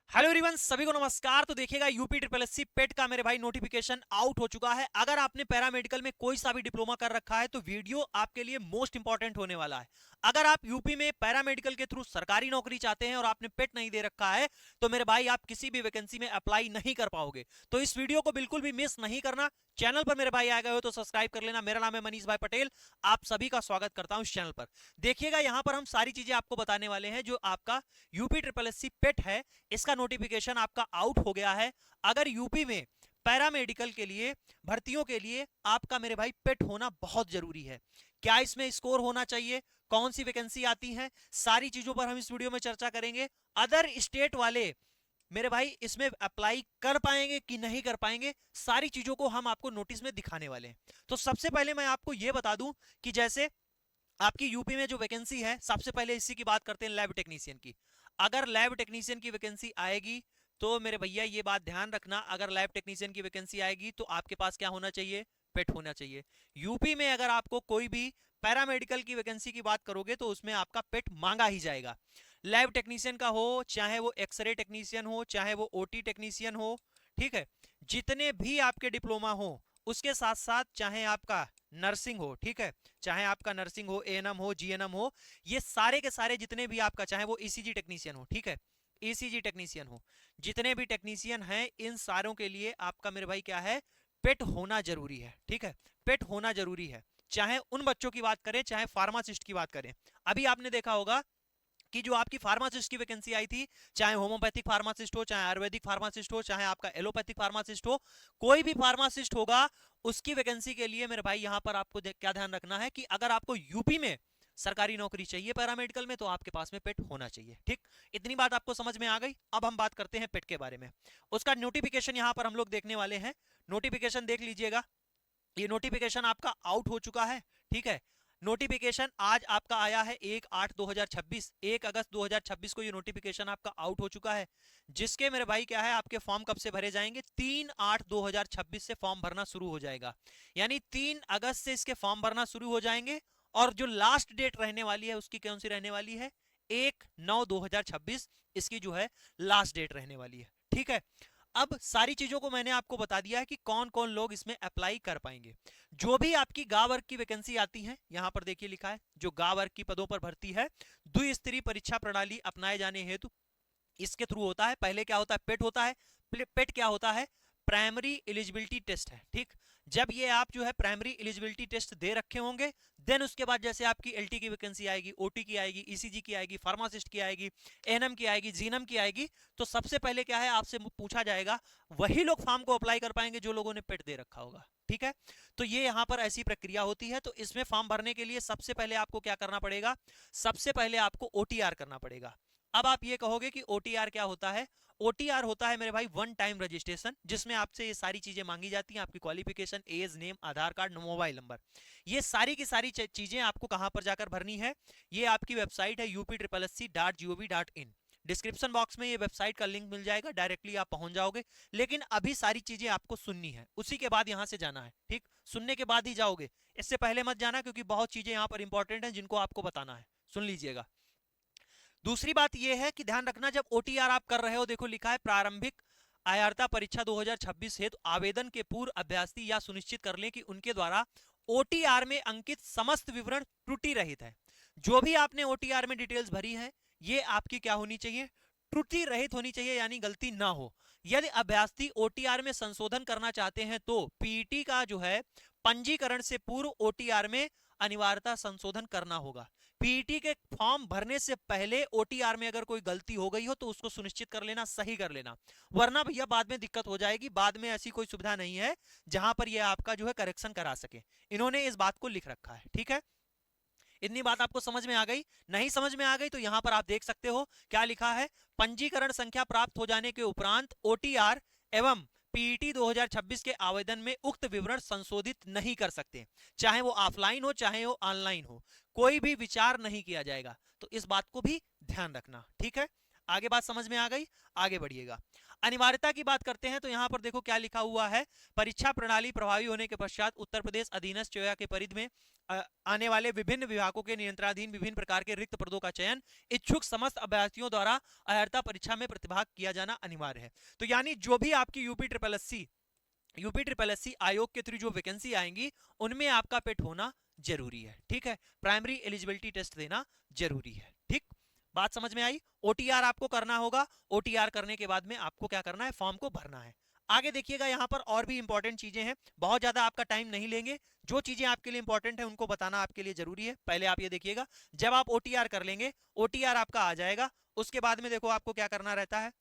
Hello everyone, सभी को नमस्कार। तो देखिएगा यूपी ट्रिपल एससी पेट का मेरे भाई नोटिफिकेशन आउट हो चुका है। अगर आपने पैरामेडिकल में कोई सा भी डिप्लोमा कर रखा है तो वीडियो आपके लिए मोस्ट इंपॉर्टेंट होने वाला है। अगर आप यूपी में पैरामेडिकल के थ्रू सरकारी नौकरी चाहते हैं और आपने पेट नहीं दे रखा है तो मेरे भाई आप किसी भी वैकेंसी में अप्लाई नहीं कर पाओगे। तो इस वीडियो को बिल्कुल भी मिस नहीं करना। चैनल पर मेरे भाई आ गए हो तो सब्सक्राइब कर लेना। मेरा नाम है मनीष भाई पटेल, आप सभी का स्वागत करता हूं इस चैनल पर। देखिएगा यहां पर हम सारी चीजें आपको बताने वाले हैं। जो आपका यूपी ट्रिपल एससी पेट है, इसका नोटिफिकेशन आपका आउट हो गया है। अगर यूपी में पैरामेडिकल के लिए भर्तियों के लिए आपका मेरे भाई पेट होना बहुत जरूरी है। क्या इसमें स्कोर होना चाहिए, कौन सी वैकेंसी आती है, सारी चीजों पर हम इस वीडियो में चर्चा करेंगे। अदर स्टेट वाले मेरे भाई इसमें अप्लाई कर पाएंगे कि नहीं कर पाएंगे, सारी चीजों को हम आपको नोटिस में दिखाने वाले हैं। तो सबसे पहले मैं आपको यह बता दूं कि जैसे आपकी यूपी में जो वैकेंसी है, सबसे पहले इसी की बात करते हैं, लैब टेक्नीशियन की। अगर लैब टेक्नीशियन की वैकेंसी आएगी तो मेरे भैया ये बात ध्यान रखना, अगर लैब टेक्नीशियन की वैकेंसी आएगी तो आपके पास क्या होना चाहिए, पेट होना चाहिए। यूपी में अगर आपको कोई भी पैरामेडिकल की वैकेंसी की बात करोगे तो उसमें आपका पेट मांगा ही जाएगा। लैब टेक्नीशियन का हो, चाहे वो एक्सरे टेक्नीशियन हो, चाहे वो ओटी टेक्नीशियन हो, ठीक है, जितने भी आपके डिप्लोमा हो, उसके साथ साथ चाहे आपका नर्सिंग हो, ठीक है, चाहे आपका नर्सिंग हो, एएनएम हो, जीएनएम हो, ये सारे के सारे जितने भी आपका, चाहे वो ईसीजी टेक्नीशियन हो, ठीक है, ईसीजी टेक्नीशियन हो, जितने भी टेक्नीशियन हैं इन सारों के लिए आपका मेरे भाई क्या है, पेट होना जरूरी है। ठीक है, पेट होना जरूरी है। चाहे उन बच्चों की बात करें, चाहे फार्मासिस्ट की बात करें। अभी आपने देखा होगा कि जो आपकी फार्मासिस्ट की वैकेंसी आई थी, चाहे होम्योपैथिक फार्मासिस्ट हो, चाहे आयुर्वेदिक फार्मासिस्ट हो, चाहे आपका एलोपैथिक फार्मासिस्ट हो, कोई भी फार्मासिस्ट होगा, उसकी वैकेंसी के लिए मेरे भाई यहां पर आपको क्या ध्यान रखना है कि अगर आपको यूपी में सरकारी नौकरी चाहिए पैरामेडिकल में तो आपके पास में पेट होना चाहिए। ठीक, इतनी बात आपको समझ में आ गई। अब हम बात करते हैं पेट के बारे में। उसका नोटिफिकेशन यहां पर हम लोग देखने वाले हैं। नोटिफिकेशन देख लीजिएगा, ये नोटिफिकेशन आपका आउट हो चुका है। ठीक है, नोटिफिकेशन आज आपका आया है 1/8/2026, 1 अगस्त 2026 को ये नोटिफिकेशन आपका आउट हो चुका है। जिसके मेरे भाई क्या है, आपके फॉर्म कब से भरे जाएंगे, 3/8/2026 से फॉर्म भरना शुरू हो जाएगा। यानी 3 अगस्त से इसके फॉर्म भरना शुरू हो जाएंगे। और जो लास्ट डेट रहने वाली है उसकी कौन सी रहने वाली है, 1/9/2026 इसकी जो है लास्ट डेट रहने वाली है। ठीक है, अब सारी चीजों को मैंने आपको बता दिया है कि कौन कौन लोग इसमें अप्लाई कर पाएंगे। जो भी आपकी गा वर्ग की वैकेंसी आती है, यहां पर देखिए लिखा है, जो गा वर्ग की पदों पर भर्ती है, द्विस्तरीय परीक्षा प्रणाली अपनाए जाने हेतु इसके थ्रू होता है। पहले क्या होता है, पेट होता है। पेट क्या होता है, प्राइमरी एलिजिबिलिटी टेस्ट है। ठीक, जब ये आप जो है प्राइमरी एलिजिबिलिटी टेस्ट दे रखे होंगे, देन उसके बाद जैसे आपकी एलटी की वैकेंसी आएगी, ओटी की आएगी, ईसीजी की आएगी, फार्मासिस्ट की आएगी, एएनएम की आएगी, जीएनएम की आएगी, तो सबसे पहले क्या है, आपसे पूछा जाएगा, वही लोग फॉर्म को अप्लाई कर पाएंगे जो लोगों ने पेट दे रखा होगा। ठीक है, तो ये यहां पर ऐसी प्रक्रिया होती है। तो इसमें फॉर्म भरने के लिए सबसे पहले आपको क्या करना पड़ेगा, सबसे पहले आपको ओटीआर करना पड़ेगा। अब आप ये कहोगे कि ओटीआर क्या होता है। ओटीआर होता है मेरे भाई वन टाइम रजिस्ट्रेशन, जिसमें आपसे ये सारी चीजें मांगी जाती हैं, आपकी क्वालिफिकेशन, एज, नेम, आधार कार्ड, मोबाइल नंबर, ये सारी की सारी चीजें आपको कहां पर जाकर भरनी है। ये आपकी वेबसाइट है up.triplsc.gov.in। डिस्क्रिप्शन बॉक्स में ये वेबसाइट का लिंक मिल जाएगा, डायरेक्टली आप पहुंच जाओगे। लेकिन अभी सारी चीजें आपको सुननी है, उसी के बाद यहां से जाना है। ठीक, सुनने के बाद ही जाओगे, इससे पहले मत जाना, क्योंकि बहुत चीजें यहां पर इंपॉर्टेंट है जिनको आपको बताना है। सुन लीजिएगा। दूसरी बात यह है कि ध्यान रखना, जब ओटीआर आप कर रहे हो, देखो लिखा है प्रारंभिक आयारता परीक्षा 2026 हेतु आवेदन के पूर्व अभ्यर्थी या सुनिश्चित कर लें कि उनके द्वारा ओटीआर में अंकित समस्त विवरण त्रुटि रहित है। जो भी आपने ओटीआर में डिटेल्स भरी है, ये आपकी क्या होनी चाहिए, त्रुटि रहित होनी चाहिए, यानी गलती ना हो। यदि अभ्यर्थी ओटीआर में संशोधन करना चाहते हैं तो पीटी का जो है पंजीकरण से पूर्व ओटीआर में अनिवार्यता संशोधन करना होगा। पीटी के फॉर्म भरने से पहले ओटीआर में अगर कोई गलती हो गई हो तो उसको सुनिश्चित कर लेना, सही कर लेना, वरना भैया बाद में दिक्कत हो जाएगी। बाद में ऐसी कोई सुविधा नहीं है जहां पर यह आपका जो है करेक्शन करा सके। इन्होंने इस बात को लिख रखा है। ठीक है, इतनी बात आपको समझ में आ गई। नहीं समझ में आ गई तो यहां पर आप देख सकते हो क्या लिखा है, पंजीकरण संख्या प्राप्त हो जाने के उपरांत ओटीआर एवं पीईटी 2026 के आवेदन में उक्त विवरण संशोधित नहीं कर सकते, चाहे वो ऑफलाइन हो चाहे वो ऑनलाइन हो, कोई भी विचार नहीं किया जाएगा। तो इस बात को भी ध्यान रखना। ठीक है, आगे बात समझ में आ गई, आगे बढ़िएगा। अनिवार्यता की बात करते हैं तो यहाँ पर देखो क्या लिखा हुआ है, परीक्षा प्रणाली प्रभावी होने के पश्चात उत्तर प्रदेश अधीनस्थ चोया के परिधि में आने वाले विभिन्न विभागों के नियंत्रणाधीन विभिन्न प्रकार के रिक्त पदों का चयन इच्छुक समस्त अभ्यर्थियों द्वारा अर्हता परीक्षा में प्रतिभाग किया जाना अनिवार्य है। तो यानी जो भी आपकी यूपी ट्रिपल एस सी आयोग के थ्रू जो वैकेंसी आएंगी उनमें आपका पेट होना जरूरी है, ठीक है। प्राइमरी एलिजिबिलिटी टेस्ट देना जरूरी है, ठीक। बात समझ में आई। ओटीआर आपको करना होगा, ओटीआर करने के बाद में आपको क्या करना है, फॉर्म को भरना है। आगे देखिएगा यहाँ पर और भी इंपॉर्टेंट चीजें हैं, बहुत ज्यादा आपका टाइम नहीं लेंगे, जो चीजें आपके लिए इंपॉर्टेंट है उनको बताना आपके लिए जरूरी है। पहले आप ये देखिएगा, जब आप ओटीआर कर लेंगे, ओटीआर आपका आ जाएगा, उसके बाद में देखो आपको क्या करना रहता है,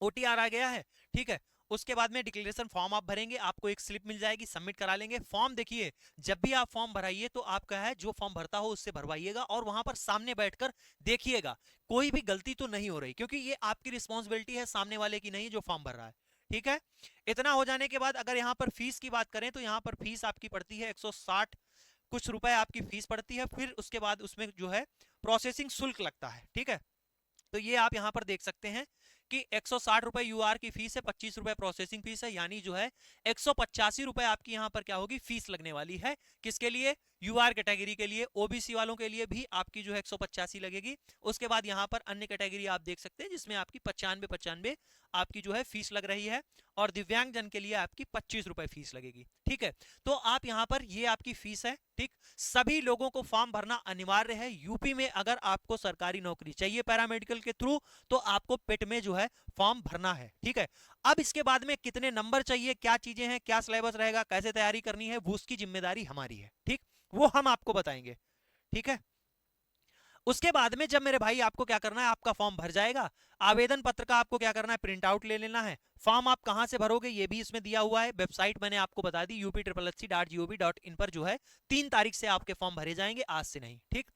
ओटीआर आ गया है, ठीक है। उसके बाद में डिक्लेरेशन फॉर्म आप भरेंगे, आपको एक स्लिप मिल जाएगी, सबमिट करा लेंगे। फॉर्म देखिए, जब भी आप फॉर्म भराइए तो आपका है जो फॉर्म भरता हो उससे भरवाइएगा और वहां पर सामने बैठकर देखिएगा कोई भी गलती तो नहीं हो रही, क्योंकि ये आपकी रिस्पॉन्सिबिलिटी है, सामने वाले की नहीं जो फॉर्म भर रहा है, ठीक है। इतना हो जाने के बाद अगर यहाँ पर फीस की बात करें तो यहाँ पर फीस आपकी पड़ती है 160 कुछ रुपए आपकी फीस पड़ती है। फिर उसके बाद उसमें जो है प्रोसेसिंग शुल्क लगता है, ठीक है। तो ये आप यहाँ पर देख सकते हैं कि 160 रुपए यूआर की फीस है, 25 रुपए प्रोसेसिंग फीस है, यानी जो है 185 रुपए आपकी यहाँ पर क्या होगी, फीस लगने वाली है। किसके लिए, यूआर कैटेगरी के लिए। ओबीसी वालों के लिए भी आपकी जो है 185 लगेगी। उसके बाद यहाँ पर अन्य कैटेगरी आप देख सकते हैं जिसमें आपकी 95 आपकी जो है फीस लग रही है, और दिव्यांग जन के लिए आपकी 25 रुपए फीस लगेगी, ठीक है। तो आप यहाँ पर ये आपकी फीस है, ठीक। सभी लोगों को फॉर्म भरना अनिवार्य है। यूपी में अगर आपको सरकारी नौकरी चाहिए पैरामेडिकल के थ्रू तो आपको पेट में जो है फॉर्म भरना है, ठीक है। अब इसके बाद में कितने नंबर चाहिए, क्या चीजें हैं, क्या सिलेबस रहेगा, कैसे तैयारी करनी है, वो उसकी जिम्मेदारी हमारी है, ठीक। वो हम आपको बताएंगे, ठीक है। उसके बाद में जब मेरे भाई आपको क्या करना है, आपका फॉर्म भर जाएगा, आवेदन पत्र का आपको क्या करना है, प्रिंट आउट ले लेना है। फॉर्म आप कहां से भरोगे ये भी इसमें दिया हुआ है, वेबसाइट मैंने आपको बता दी upSSC.gov.in पर जो है 3 तारीख से आपके फॉर्म भरे जाएंगे, आज से नहीं, ठीक।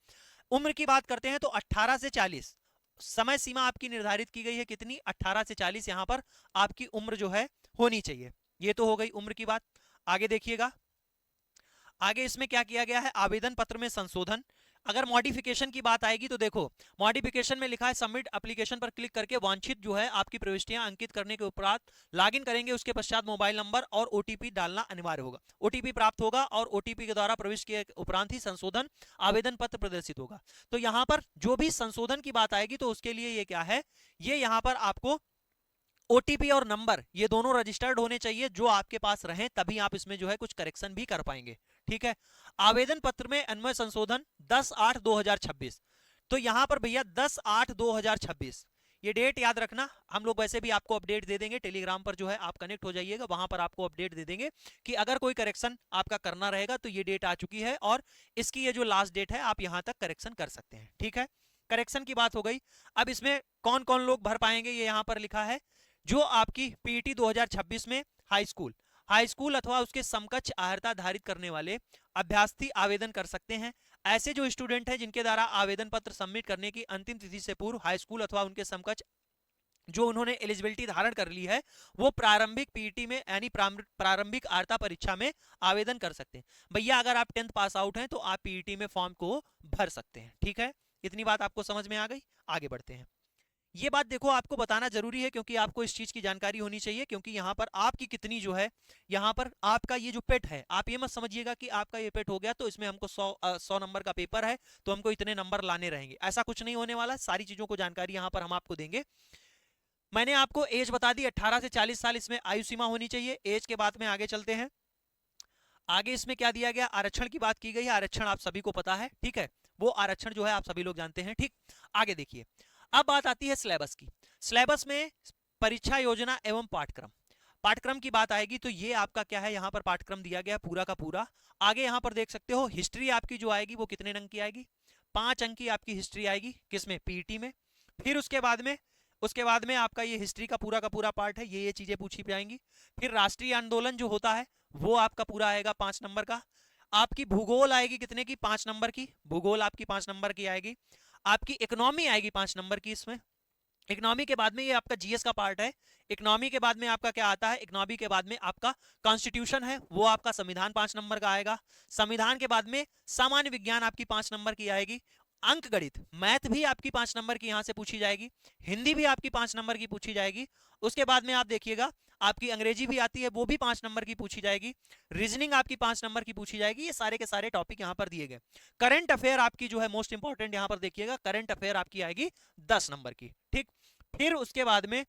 उम्र की बात करते हैं तो 18 से 40 समय सीमा आपकी निर्धारित की गई है, कितनी, 18 से 40 यहां पर आपकी उम्र जो है होनी चाहिए। ये तो हो गई उम्र की बात। आगे देखिएगा, आगे इसमें क्या किया गया है, आवेदन पत्र में संशोधन। अगर मॉडिफिकेशन की बात आएगी तो देखो, मॉडिफिकेशन में लिखा है सबमिट एप्लीकेशन पर क्लिक करके वांछित जो है आपकी प्रविष्टियां अंकित करने के उपरांत लॉगिन करेंगे, उसके पश्चात मोबाइल नंबर और ओटीपी डालना अनिवार्य होगा। ओटीपी प्राप्त होगा और ओटीपी के द्वारा प्रविष्ट किए उपरांत ही संशोधन आवेदन पत्र प्रदर्शित होगा। तो यहाँ पर जो भी संशोधन की बात आएगी तो उसके लिए ये क्या है, ये यहाँ पर आपको ओटीपी और नंबर ये दोनों रजिस्टर्ड होने चाहिए, जो आपके पास रहें, तभी आप इसमें जो है कुछ करेक्शन भी कर पाएंगे, ठीक है। आवेदन पत्र में अन्वय संशोधन 10/8/2026, तो यहां पर भैया 10/8/2026 ये डेट याद रखना। हम लोग वैसे भी आपको अपडेट दे देंगे, टेलीग्राम पर जो है आप कनेक्ट हो जाइएगा, वहां पर आपको अपडेट दे देंगे कि अगर कोई करेक्शन आपका करना रहेगा तो ये डेट आ चुकी है और इसकी ये जो लास्ट डेट है आप यहां तक करेक्शन कर सकते हैं, ठीक है। करेक्शन की बात हो गई। अब इसमें कौन कौन लोग भर पाएंगे ये यहां पर लिखा है, जो आपकी पीईटी 2026 में हाई स्कूल अथवा उसके समकक्ष अर्हता धारित करने वाले अभ्यर्थी आवेदन कर सकते हैं। ऐसे जो स्टूडेंट हैं जिनके द्वारा आवेदन पत्र सबमिट करने की अंतिम तिथि से पूर्व हाई स्कूल अथवा उनके समकक्ष जो उन्होंने एलिजिबिलिटी धारण कर ली है वो प्रारंभिक पीईटी में यानी प्रारंभिक अर्हता परीक्षा में आवेदन कर सकते हैं। भैया अगर आप 10th पास आउट हैं तो आप पीईटी में फॉर्म को भर सकते हैं, ठीक है। इतनी बात आपको समझ में आ गई। आगे बढ़ते हैं। ये बात देखो आपको बताना जरूरी है क्योंकि आपको इस चीज की जानकारी होनी चाहिए, क्योंकि यहाँ पर आपकी कितनी जो है, यहाँ पर आपका ये जो पेट है, आप ये मत समझिएगा कि आपका ये पेट हो गया तो इसमें हमको 100 नंबर का पेपर है तो हमको इतने नंबर लाने रहेंगे, ऐसा कुछ नहीं होने वाला। सारी चीजों को जानकारी यहाँ पर हम आपको देंगे। मैंने आपको एज बता दी, 18 से 40 साल इसमें आयु सीमा होनी चाहिए। एज के बाद में आगे चलते हैं। आगे इसमें क्या दिया गया, आरक्षण की बात की गई है। आरक्षण आप सभी को पता है, ठीक है, वो आरक्षण जो है आप सभी लोग जानते हैं, ठीक। आगे देखिए, अब बात आती है सिलेबस की। सिलेबस में परीक्षा योजना एवं पाठ्यक्रम की बात आएगी तो ये आपका क्या है, यहाँ पर पाठ्यक्रम दिया गया पूरा का पूरा। आगे यहाँ पर देख सकते हो हिस्ट्री आपकी जो आएगी वो कितने अंक की आएगी, 5 अंक की आपकी हिस्ट्री आएगी, किसमें, पीईटी में। फिर उसके बाद में आपका ये हिस्ट्री का पूरा पार्ट है, ये चीजें पूछी जाएंगी। फिर राष्ट्रीय आंदोलन जो होता है वो आपका पूरा आएगा 5 नंबर का। आपकी भूगोल आएगी कितने की, 5 नंबर की, भूगोल आपकी 5 नंबर की आएगी। आपकी इकोनॉमी आएगी 5 नंबर की। इसमें इकोनॉमी के बाद में ये आपका जीएस का पार्ट है। इकोनॉमी के बाद में आपका क्या आता है, इकोनॉमी के बाद में आपका कॉन्स्टिट्यूशन है, वो आपका संविधान 5 नंबर का आएगा। संविधान के बाद में सामान्य विज्ञान आपकी 5 नंबर की आएगी। अंक गणित मैथ भी आपकी 5 नंबर की यहां से पूछी जाएगी, हिंदी भी आपकी 5 नंबर की पूछी जाएगी। उसके बाद में आप देखिएगा आपकी अंग्रेजी भी आती है, वो भी 5 नंबर की पूछी जाएगी। रीजनिंग आपकी 5 नंबर की पूछी जाएगी। ये सारे के सारे टॉपिक यहाँ पर दिए गए। करंट अफेयर आपकी जो है मोस्ट इंपॉर्टेंट, यहाँ पर देखिएगा करंट अफेयर आपकी आएगी 10 नंबर की, ठीक। फिर उसके बाद में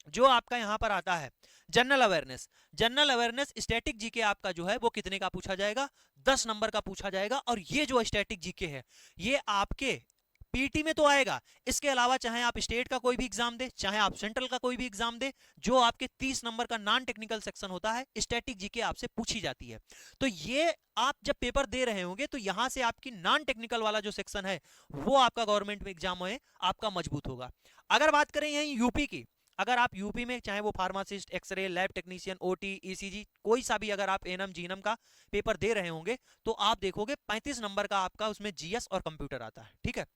जो आपका यहां पर आता है general awareness, general awareness static GK आपका जो है वो कितने का पूछा जाएगा, 10 नंबर का पूछा जाएगा। और ये जो स्टैटिक जीके है ये आपके पीटी में तो आएगा, इसके अलावा चाहे आप स्टेट का कोई भी एग्जाम दे, चाहे आप सेंट्रल का कोई भी एग्जाम दे, जो आपके 30 नंबर का नॉन टेक्निकल सेक्शन होता है स्टैटिक जीके आपसे पूछी जाती है। तो ये आप जब पेपर दे रहे होंगे तो यहां से आपकी नॉन टेक्निकल वाला जो सेक्शन है वो आपका गवर्नमेंट में एग्जाम में आपका मजबूत होगा। अगर बात करें यहीं यूपी की, अगर आप यूपी में चाहे वो pharmacist, X-ray, lab technician, OT, ECG, कोई सा भी अगर आप एनएम जीएनएम का पेपर दे रहे होंगे तो आप देखोगे 35 नंबर का आपका उसमें जीएस और कंप्यूटर आता है, ठीक है।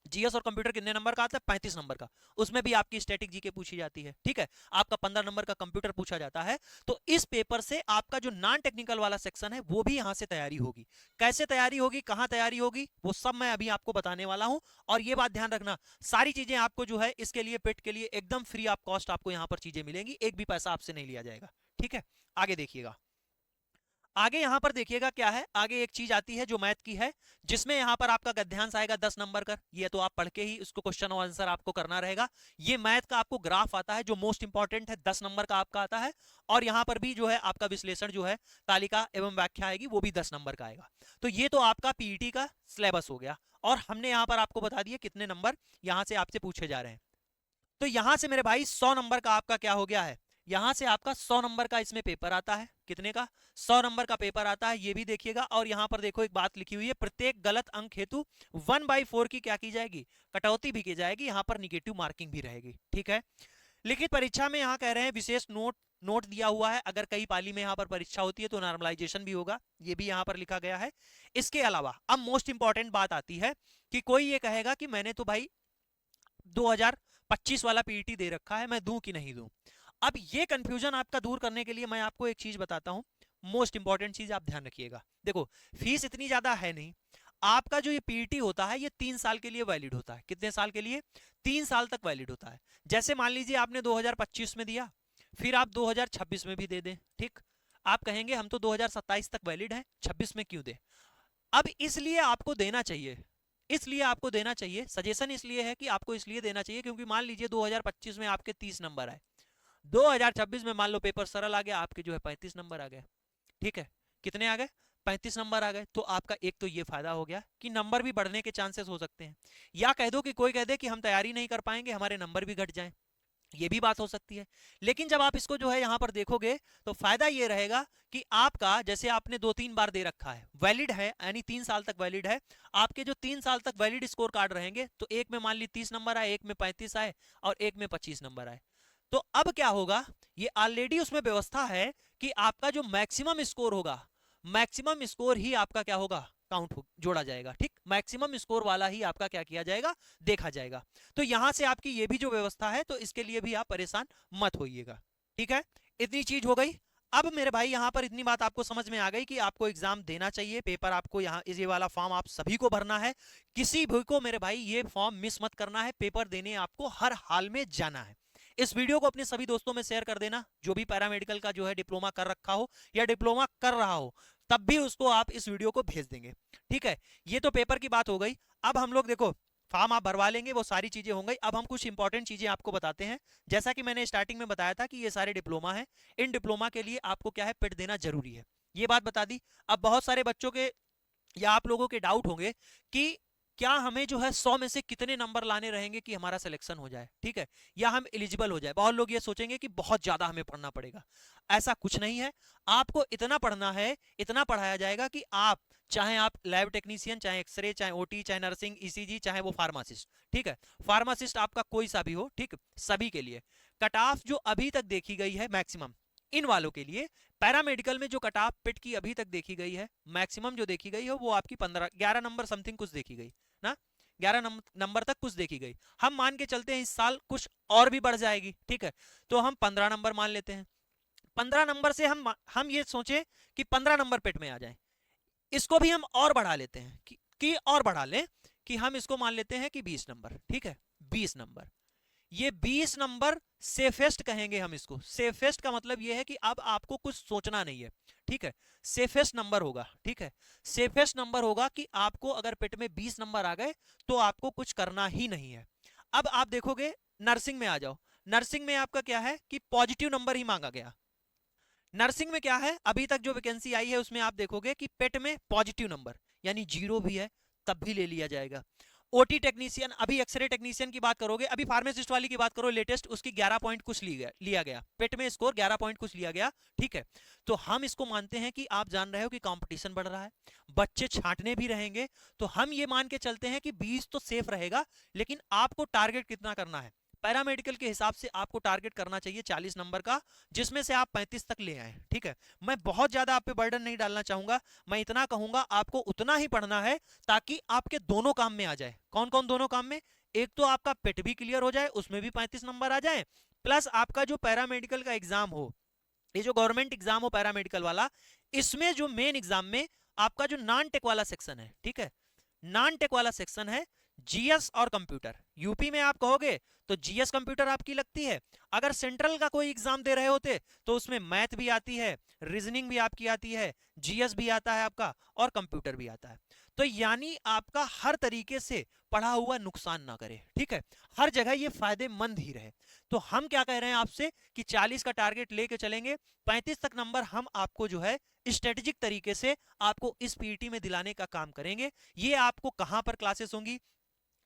जीएस और कंप्यूटर कितने नंबर का आता है, 35 नंबर का। उसमें भी आपकी स्टैटिक जीके पूछी जाती है, ठीक है। आपका 15 नंबर का कंप्यूटर पूछा जाता है। तो इस पेपर से आपका जो नॉन टेक्निकल वाला सेक्शन है वो भी यहां से तैयारी होगी। कैसे तैयारी होगी, कहां तैयारी होगी, वो सब मैं अभी आपको बताने वाला हूं। और ये बात ध्यान रखना, सारी चीजें आपको जो है इसके लिए पेट के लिए एकदम फ्री ऑफ कॉस्ट आपको यहां पर चीजें मिलेंगी, एक भी पैसा आपसे नहीं लिया जाएगा, ठीक है। आगे देखिएगा, आगे यहां पर देखिएगा क्या है, आगे एक चीज आती है जो मैथ की है, जिसमें यहां पर आपका गद्यांश आएगा 10 नंबर का। ये तो आप पढ़ के ही उसको क्वेश्चन और आंसर आपको करना रहेगा। ये मैथ का आपको ग्राफ आता है जो मोस्ट इंपॉर्टेंट है, 10 नंबर का आपका आता है। और यहां पर भी जो है आपका विश्लेषण जो है, तालिका एवं व्याख्या आएगी, वो भी 10 नंबर का आएगा। तो ये तो आपका पीईटी का सिलेबस हो गया। और हमने यहां पर आपको बता दिया कितने नंबर यहां से आपसे पूछे जा रहे हैं। तो यहां से मेरे भाई 100 नंबर का आपका क्या हो गया है, यहां से आपका 100 नंबर का इसमें पेपर आता है। कितने का, 100 नंबर का पेपर आता है, ये भी देखिएगा। और यहां पर देखो एक बात लिखी हुई है, प्रत्येक गलत अंक हेतु 1/4 की क्या की जाएगी, कटौती भी की जाएगी। यहां पर निगेटिव मार्किंग भी रहेगी, ठीक है। लिखित परीक्षा में यहां कह रहे हैं विशेष नोट नोट दिया हुआ है, अगर कई पाली में यहां पर परीक्षा होती है तो नॉर्मलाइजेशन भी होगा, ये भी यहां पर लिखा गया है। इसके अलावा अब मोस्ट इंपॉर्टेंट बात आती है कि कोई ये कहेगा कि मैंने तो भाई 2025 वाला पीईटी दे रखा है, मैं दूं कि नहीं दूं। अब ये कंफ्यूजन आपका दूर करने के लिए मैं आपको एक चीज बताता हूं, मोस्ट इंपॉर्टेंट चीज आप ध्यान रखिएगा। देखो फीस इतनी ज्यादा है नहीं, आपका जो ये पीईटी होता है ये 3 साल के लिए वैलिड होता है। कितने साल के लिए, 3 साल तक वैलिड होता है। जैसे मान लीजिए आपने 2025 में दिया, फिर आप 2026 में भी दे दें, ठीक। आप कहेंगे हम तो 2027 तक वैलिड है, 26 में क्यों दे। अब इसलिए आपको देना चाहिए, इसलिए आपको देना चाहिए, सजेशन इसलिए है कि आपको इसलिए देना चाहिए क्योंकि मान लीजिए 2025 में आपके 30 नंबर आए, 2026 में मान लो पेपर सरल आ गया, आपके जो है 35 नंबर आ गए, ठीक है। कितने आ गए, 35 नंबर आ गए। तो आपका एक तो ये फायदा हो गया कि नंबर भी बढ़ने के चांसेस हो सकते हैं। या कह दो कि कोई कह दे कि हम तैयारी नहीं कर पाएंगे, हमारे नंबर भी घट जाएं, ये भी बात हो सकती है। लेकिन जब आप इसको जो है यहां पर देखोगे तो फायदा ये रहेगा कि आपका जैसे आपने 2-3 बार दे रखा है, वैलिड है, यानी 3 साल तक वैलिड है। आपके जो 3 साल तक वैलिड स्कोर कार्ड रहेंगे, तो एक में मान ली 30 नंबर आए, एक में 35 आए और एक में 25 नंबर आए। तो अब क्या होगा, ये ऑलरेडी उसमें व्यवस्था है कि आपका जो मैक्सिमम स्कोर होगा, मैक्सिमम स्कोर ही आपका क्या होगा, काउंट जोड़ा जाएगा, ठीक। मैक्सिमम स्कोर वाला ही आपका क्या किया जाएगा, देखा जाएगा। तो यहां से आपकी ये भी जो व्यवस्था है, तो इसके लिए भी आप परेशान मत होइएगा, ठीक है। इतनी चीज हो गई। अब मेरे भाई यहां पर इतनी बात आपको समझ में आ गई कि आपको एग्जाम देना चाहिए, पेपर आपको यहाँ ये वाला फॉर्म आप सभी को भरना है। किसी भी को मेरे भाई ये फॉर्म मिस मत करना है, पेपर देने आपको हर हाल में जाना है। इस वीडियो को अपने सभी दोस्तों में शेयर कर देना, जो भी पैरामेडिकल का जो है डिप्लोमा कर रखा हो या डिप्लोमा कर रहा हो, तब भी उसको आप इस वीडियो को भेज देंगे, ठीक है। ये तो पेपर की बात हो गई। अब हम लोग देखो फॉर्म आप भरवा लेंगे, वो सारी चीजें हो गई। अब हम कुछ इंपॉर्टेंट चीजें आपको बताते हैं। जैसा कि मैंने स्टार्टिंग में बताया था कि ये सारे डिप्लोमा है, इन डिप्लोमा के लिए आपको क्या है, पिट देना जरूरी है, ये बात बता दी। अब बहुत सारे बच्चों के या आप लोगों के डाउट होंगे कि क्या हमें जो है 100 में से कितने नंबर लाने रहेंगे कि हमारा सिलेक्शन हो जाए, ठीक है, या हम एलिजिबल हो जाए। बहुत लोग ये सोचेंगे कि बहुत ज्यादा हमें पढ़ना पड़ेगा, ऐसा कुछ नहीं है। आपको इतना पढ़ना है, इतना पढ़ाया जाएगा कि आप चाहे आप लैब टेक्नीशियन, चाहे एक्सरे, चाहे ओटी, चाहे नर्सिंग, ईसीजी, चाहे वो फार्मासिस्ट, ठीक है, फार्मासिस्ट आपका कोई सा भी हो, ठीक, सभी के लिए कट ऑफ जो अभी तक देखी गई है मैक्सिमम, इन वालों के लिए पैरामेडिकल में जो कट ऑफ पिट की अभी तक देखी गई है, मैक्सिमम जो देखी गई है वो आपकी 11 नंबर समथिंग कुछ देखी गई ना, 11 नंबर तक कुछ देखी गई। हम मान के चलते हैं इस साल कुछ और भी बढ़ जाएगी, ठीक है, तो हम 15 नंबर मान लेते हैं। 15 नंबर से हम ये सोचे कि 15 नंबर पेट में आ जाए, इसको भी हम और बढ़ा लेते हैं कि और बढ़ा लें कि हम इसको मान लेते हैं कि 20 नंबर, ठीक है 20 नंबर। ये 20 नंबर सेफेस्ट कहेंगे हम इसको। सेफेस्ट का मतलब ये है कि अब आपको कुछ सोचना नहीं है, ठीक है, सेफेस्ट नंबर होगा, ठीक है, सेफेस्ट नंबर होगा कि आपको अगर पेट में 20 नंबर आ गए तो आपको कुछ करना ही नहीं है। अब आप देखोगे नर्सिंग में आ जाओ, नर्सिंग में आपका क्या है कि पॉजिटिव नंबर ही मांगा गया। नर्सिंग में क्या है, अभी तक जो वैकेंसी आई है उसमें आप देखोगे कि पेट में पॉजिटिव नंबर यानी 0 भी है तब भी ले लिया जाएगा। ओटी टेक्नीशियन, अभी एक्सरे टेक्नीशियन की बात करोगे, अभी फार्मासिस्ट वाली की बात करो लेटेस्ट, उसकी 11 पॉइंट कुछ लिया गया, पेट में स्कोर 11 पॉइंट कुछ लिया गया, ठीक है। तो हम इसको मानते हैं कि आप जान रहे हो कि कंपटीशन बढ़ रहा है, बच्चे छांटने भी रहेंगे, तो हम ये मान के चलते हैं कि 20 तो सेफ रहेगा, लेकिन आपको टारगेट कितना करना है, पैरामेडिकल के हिसाब से आपको टारगेट करना चाहिए 40 नंबर का, जिसमें से आप 35 तक ले आए, ठीक है। मैं बहुत ज्यादा आप पे बर्डन नहीं डालना चाहूंगा, मैं इतना कहूंगा आपको उतना ही पढ़ना है ताकि आपके दोनों काम में आ जाए। कौन कौन दोनों काम में, एक तो आपका पेट भी क्लियर हो जाए, उसमें भी 35 नंबर आ जाए, प्लस आपका जो पैरामेडिकल का एग्जाम हो, ये जो गवर्नमेंट एग्जाम हो पैरामेडिकल वाला, इसमें जो मेन एग्जाम में आपका जो नॉन टेक वाला सेक्शन है, ठीक है, नॉन टेक वाला सेक्शन है जीएस और कंप्यूटर। यूपी में आप कहोगे तो जीएस कंप्यूटर आपकी लगती है, अगर सेंट्रल का कोई एग्जाम दे रहे होते तो उसमें मैथ भी आती है, रीजनिंग भी आपकी आती है, जीएस भी आता है आपका और कंप्यूटर भी आता है। तो यानी आपका हर तरीके से पढ़ा हुआ नुकसान ना करे, ठीक है, हर जगह ये फायदेमंद ही रहे। तो हम क्या कह रहे हैं आपसे कि 40 का टारगेट लेके चलेंगे, 35 तक नंबर हम आपको जो है स्ट्रेटेजिक तरीके से आपको इस पीईटी में दिलाने का काम करेंगे। ये आपको कहां पर क्लासेस होंगी,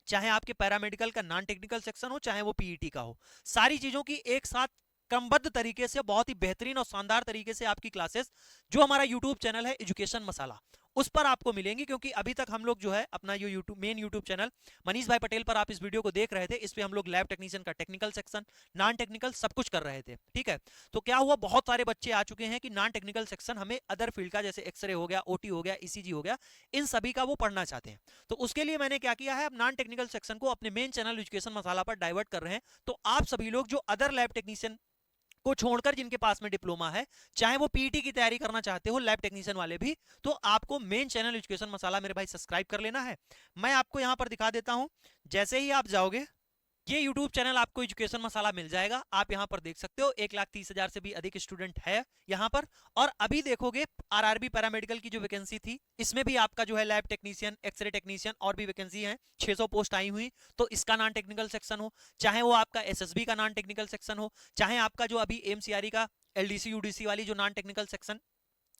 चाहे आपके पैरामेडिकल का नॉन टेक्निकल सेक्शन हो चाहे वो पीईटी का हो, सारी चीजों की एक साथ क्रमबद्ध तरीके से बहुत ही बेहतरीन और शानदार तरीके से आपकी क्लासेस जो हमारा यूट्यूब चैनल है एजुकेशन मसाला उस पर आपको मिलेंगी। क्योंकि अभी तक हम लोग जो है अपना जो YouTube main YouTube channel Manish भाई पटेल पर आप इस वीडियो को देख रहे थे, इस पे हम लोग लैब टेक्नीशियन का टेक्निकल सेक्शन नॉन टेक्निकल सब कुछ कर रहे थे, ठीक है। तो क्या हुआ, बहुत सारे बच्चे आ चुके हैं कि नॉन टेक्निकल सेक्शन हमें अदर फील्ड का जैसे एक्सरे हो गया, ओटी हो गया, ईसीजी हो गया, इन सभी का वो पढ़ना चाहते हैं। तो उसके लिए मैंने क्या किया है, अब नॉन टेक्निकल सेक्शन को अपने मेन चैनल एजुकेशन मसाला पर डाइवर्ट कर रहे हैं। तो आप सभी लोग जो अदर लैब टेक्नीशियन को छोड़कर जिनके पास में डिप्लोमा है, चाहे वो पीईटी की तैयारी करना चाहते हो, लैब टेक्नीशियन वाले भी, तो आपको मेन चैनल एजुकेशन मसाला मेरे भाई सब्सक्राइब कर लेना है। मैं आपको यहां पर दिखा देता हूं, जैसे ही आप जाओगे ये YouTube चैनल आपको एजुकेशन मसाला मिल जाएगा, आप यहां पर देख सकते हो 1,30,000 से भी अधिक स्टूडेंट है यहां पर। और अभी देखोगे आरआरबी पैरामेडिकल की जो वैकेंसी थी, इसमें भी आपका जो है लैब टेक्नीशियन, एक्सरे टेक्नीशियन और भी वैकेंसी है, 600 पोस्ट आई हुई। तो इसका नॉन टेक्निकल सेक्शन हो, चाहे वो आपका एसएसबी का नॉन टेक्निकल सेक्शन हो, चाहे आपका जो अभी एमसीआरई का एलडीसी यूडीसी वाली जो नॉन टेक्निकल सेक्शन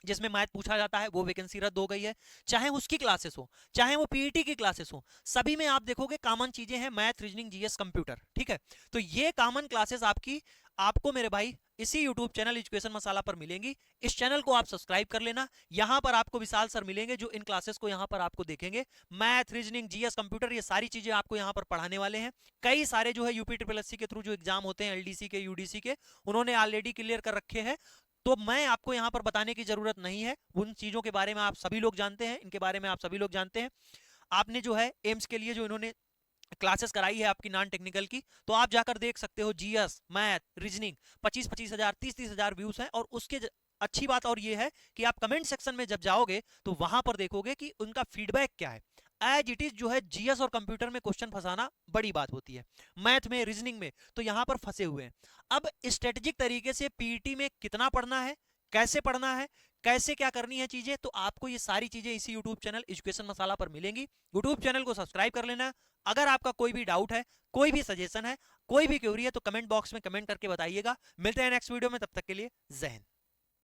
जिसमें मैथ पूछा जाता है वो वैकेंसी रद्द हो गई है, चाहे उसकी क्लासेस हो, चाहे वो पीईटी की क्लासेस हो, सभी में आप देखोगे कॉमन चीजें हैं, मैथ, रीजनिंग, जीएस, कंप्यूटर, ठीक है। तो ये कॉमन क्लासेस आपको मेरे भाई इसी YouTube चैनल एजुकेशन मसाला पर मिलेंगी। इस चैनल को आप सब्सक्राइब कर लेना। यहां पर आपको विशाल सर मिलेंगे जो इन क्लासेस को यहां पर आपको देखेंगे, मैथ, रीजनिंग, जीएस, कंप्यूटर, ये सारी चीजें आपको यहां पर पढ़ाने वाले हैं। कई सारे जो है यूपी ट्रिपल के थ्रू जो एग्जाम होते हैं एलडीसी के, यूडीसी के, उन्होंने ऑलरेडी क्लियर कर रखे हैं। तो मैं आपको यहां पर बताने की जरूरत नहीं है, उन चीजों के बारे में आप सभी लोग जानते हैं, इनके बारे में आप सभी लोग जानते हैं। आपने जो है एम्स के लिए जो इन्होंने क्लासेस कराई है आपकी नॉन टेक्निकल की, तो आप जाकर देख सकते हो, जीएस, मैथ, रीजनिंग 25-25 हजार 30-30 हजार व्यूज हैं। और उसके अच्छी बात और ये है कि आप कमेंट सेक्शन में जब जाओगे तो वहां पर देखोगे कि उनका फीडबैक क्या है। एज इट इज जो है जीएस और कंप्यूटर में क्वेश्चन फंसाना बड़ी बात होती है, मैथ में, रीजनिंग में तो यहां पर फंसे हुए हैं। अब स्ट्रेटेजिक तरीके से पीईटी में कितना पढ़ना है, कैसे पढ़ना है, कैसे क्या करनी है चीजें, तो आपको ये सारी चीजें इसी यूट्यूब चैनल एजुकेशन मसाला पर मिलेंगी। यूट्यूब चैनल को सब्सक्राइब कर लेना। अगर आपका कोई भी डाउट है, कोई भी सजेशन है, कोई भी क्वेरी है, तो कमेंट बॉक्स में कमेंट करके बताइएगा। मिलते हैं नेक्स्ट वीडियो में, तब तक के लिए जय हिंद।